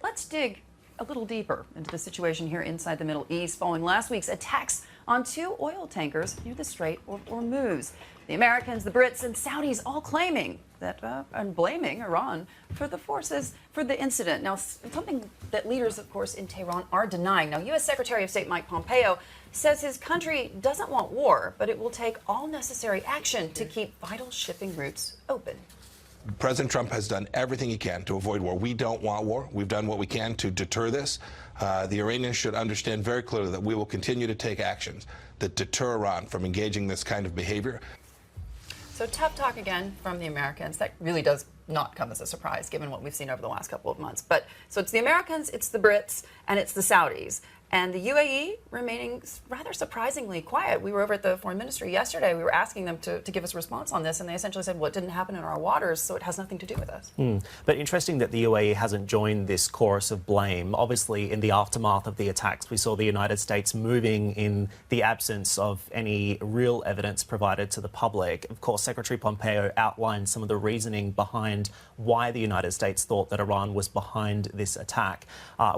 Let's dig a little deeper into the situation here inside the Middle East following last week's attacks on two oil tankers near the Strait of Hormuz. The Americans, the Brits, and Saudis all claiming that and blaming Iran for the incident. Now, something that leaders, of course, in Tehran are denying. Now, U.S. Secretary of State Mike Pompeo says his country doesn't want war, but it will take all necessary action to keep vital shipping routes open. President Trump has done everything he can to avoid war. We don't want war. We've done what we can to deter this. The Iranians should understand very clearly that we will continue to take actions that deter Iran from engaging this kind of behavior. So tough talk again from the Americans. That really does not come as a surprise, given what we've seen over the last couple of months. But so it's the Americans, it's the Brits, and it's the Saudis. And the UAE remaining rather surprisingly quiet. We were over at the foreign ministry yesterday. We were asking them to give us a response on this, and they essentially said, well, it didn't happen in our waters, so it has nothing to do with us. But interesting that the UAE hasn't joined this chorus of blame. Obviously, in the aftermath of the attacks, we saw the United States moving in the absence of any real evidence provided to the public. Of course, Secretary Pompeo outlined some of the reasoning behind why the United States thought that Iran was behind this attack.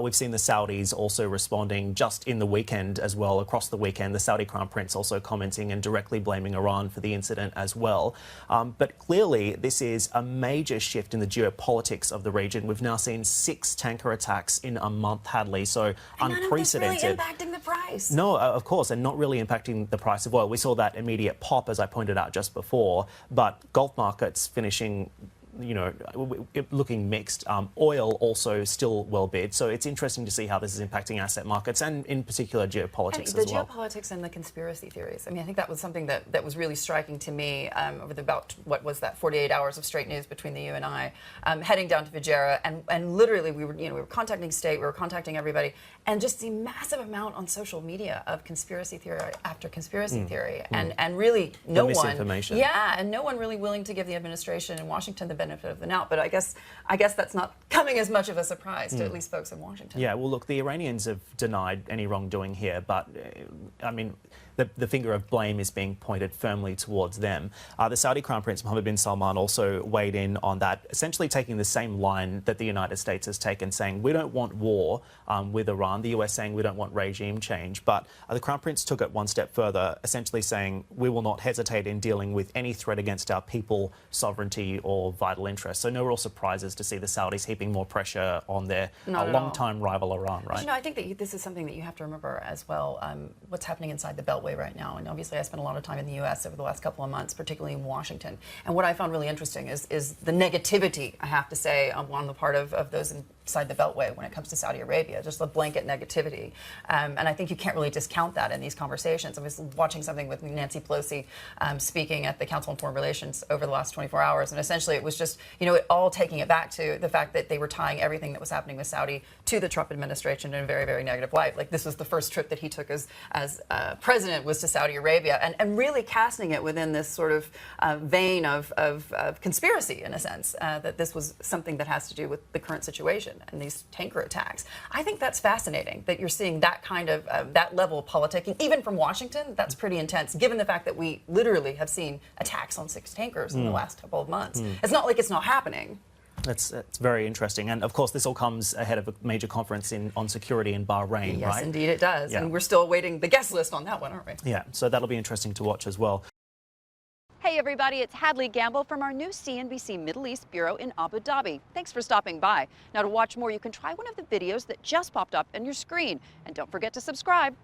We've seen the Saudis also responding just in the weekend as well, across the weekend. The Saudi Crown Prince also commenting and directly blaming Iran for the incident as well. But clearly, this is a major shift in the geopolitics of the region. We've now seen 6 tanker attacks in a month, Hadley, so unprecedented. None of this really impacting the price. No, of course, and not really impacting the price of oil. We saw that immediate pop, as I pointed out just before, but Gulf markets finishing, you know, looking mixed. Oil also still well bid. So it's interesting to see how this is impacting asset markets and in particular geopolitics as well. The geopolitics and the conspiracy theories. I mean, I think that was something that was really striking to me over the about, what was that, 48 hours of straight news between the you and I, heading down to Fujairah, and literally we were contacting state, we were contacting everybody, and just the massive amount on social media of conspiracy theory after conspiracy theory, and really no one, and no one really willing to give the administration in Washington the benefit of the doubt. But I guess that's not coming as much of a surprise to at least folks in Washington. Yeah, well, look, the Iranians have denied any wrongdoing here, but I mean, the finger of blame is being pointed firmly towards them. The Saudi Crown Prince Mohammed bin Salman also weighed in on that, essentially taking the same line that the United States has taken, saying we don't want war with Iran, the US saying we don't want regime change. But the Crown Prince took it one step further, essentially saying we will not hesitate in dealing with any threat against our people, sovereignty or vital interests. So no real surprises to see the Saudis heaping more pressure on their long-time rival Iran, right? But, you know, I think that this is something that you have to remember as well, what's happening inside the Beltway right now. And obviously I spent a lot of time in the U.S. over the last couple of months, particularly in Washington. And what I found really interesting is the negativity, I have to say, on the part of those inside the Beltway when it comes to Saudi Arabia, just the blanket negativity. And I think you can't really discount that in these conversations. I was watching something with Nancy Pelosi speaking at the Council on Foreign Relations over the last 24 hours. And essentially it was just, you know, all taking it back to the fact that they were tying everything that was happening with Saudi to the Trump administration in a very, very negative light. Like this was the first trip that he took as president was to Saudi Arabia, and really casting it within this sort of vein of conspiracy, in a sense, that this was something that has to do with the current situation and these tanker attacks. I think that's fascinating that you're seeing that kind of, that level of politicking, even from Washington. That's pretty intense, given the fact that we literally have seen attacks on 6 tankers in the last couple of months. It's not like it's not happening. It's very interesting. And, of course, this all comes ahead of a major conference on security in Bahrain, right? Yes, indeed it does. Yeah. And we're still awaiting the guest list on that one, aren't we? Yeah, so that'll be interesting to watch as well. Hey, everybody, it's Hadley Gamble from our new CNBC Middle East Bureau in Abu Dhabi. Thanks for stopping by. Now, to watch more, you can try one of the videos that just popped up on your screen. And don't forget to subscribe.